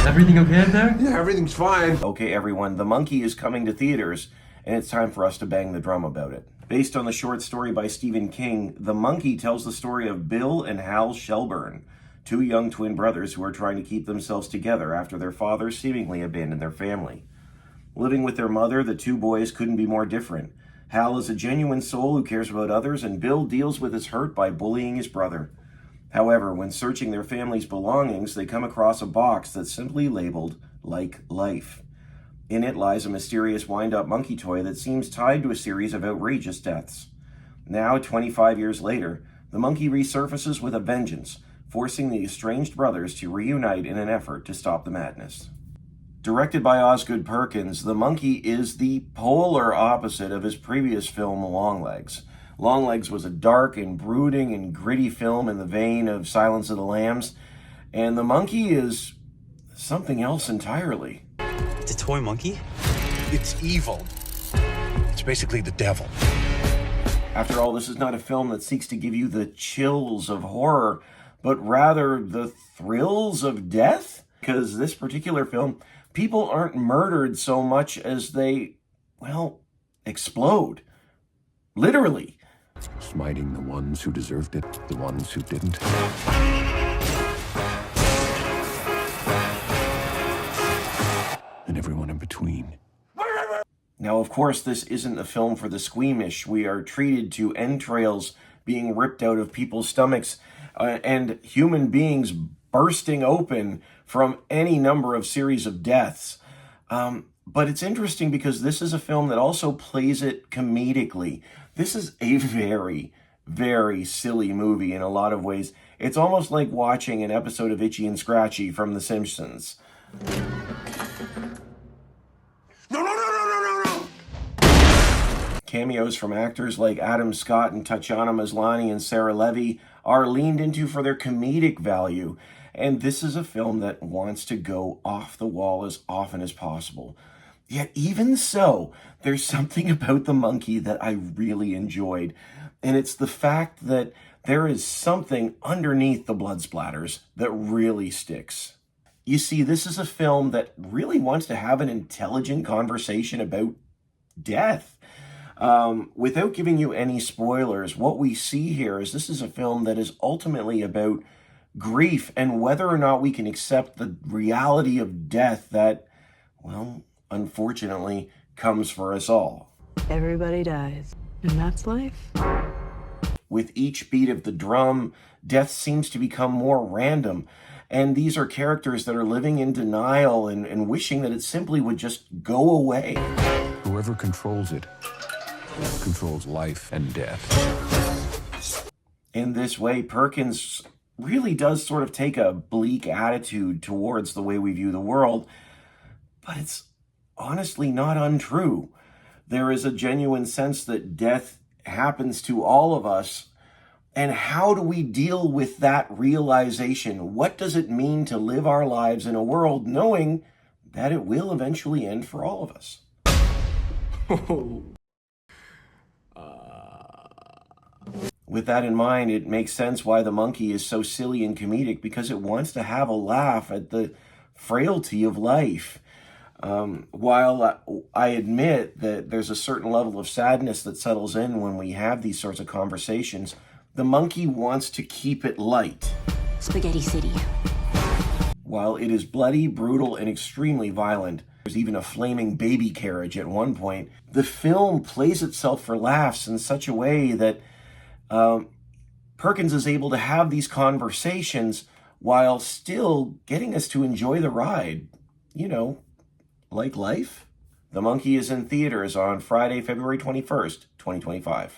Everything okay up there? Yeah, everything's fine. Okay, everyone, The Monkey is coming to theaters, and it's time for us to bang the drum about it. Based on the short story by Stephen King, The Monkey tells the story of Bill and Hal Shelburn, two young twin brothers who are trying to keep themselves together after their father seemingly abandoned their family. Living with their mother, the two boys couldn't be more different. Hal is a genuine soul who cares about others, and Bill deals with his hurt by bullying his brother. However, when searching their family's belongings, they come across a box that's simply labeled, "Like Life." In it lies a mysterious wind-up monkey toy that seems tied to a series of outrageous deaths. Now, 25 years later, the monkey resurfaces with a vengeance, forcing the estranged brothers to reunite in an effort to stop the madness. Directed by Osgood Perkins, The Monkey is the polar opposite of his previous film, Longlegs. Longlegs was a dark and brooding and gritty film in the vein of Silence of the Lambs, and The Monkey is something else entirely. It's a toy monkey? It's evil. It's basically the devil. After all, this is not a film that seeks to give you the chills of horror, but rather the thrills of death. Because this particular film, people aren't murdered so much as they, well, explode. Literally. Smiting the ones who deserved it, the ones who didn't. And everyone in between. Now, of course, this isn't a film for the squeamish. We are treated to entrails being ripped out of people's stomachs and human beings bursting open from any number of series of deaths. But it's interesting because this is a film that also plays it comedically. This is a very, very silly movie in a lot of ways. It's almost like watching an episode of Itchy and Scratchy from The Simpsons. No. Cameos from actors like Adam Scott and Tatiana Maslany and Sarah Levy are leaned into for their comedic value. And this is a film that wants to go off the wall as often as possible. Yet even so, there's something about The Monkey that I really enjoyed. And it's the fact that there is something underneath the blood splatters that really sticks. You see, this is a film that really wants to have an intelligent conversation about death. Without giving you any spoilers, what we see here is this is a film that is ultimately about grief and whether or not we can accept the reality of death that, well, unfortunately, comes for us all. Everybody dies, and that's life. With each beat of the drum, death seems to become more random, and these are characters that are living in denial and wishing that it simply would just go away. Whoever controls it controls life and death. In this way, Perkins really does sort of take a bleak attitude towards the way we view the world, but it's honestly not untrue. There is a genuine sense that death happens to all of us. And how do we deal with that realization? What does it mean to live our lives in a world knowing that it will eventually end for all of us? With that in mind, it makes sense why The Monkey is so silly and comedic, because it wants to have a laugh at the frailty of life. While I admit that there's a certain level of sadness that settles in when we have these sorts of conversations, The Monkey wants to keep it light. Spaghetti City. While it is bloody, brutal, and extremely violent, there's even a flaming baby carriage at one point, the film plays itself for laughs in such a way that Perkins is able to have these conversations while still getting us to enjoy the ride. You know, like life. The Monkey is in theaters on Friday, February 21st, 2025.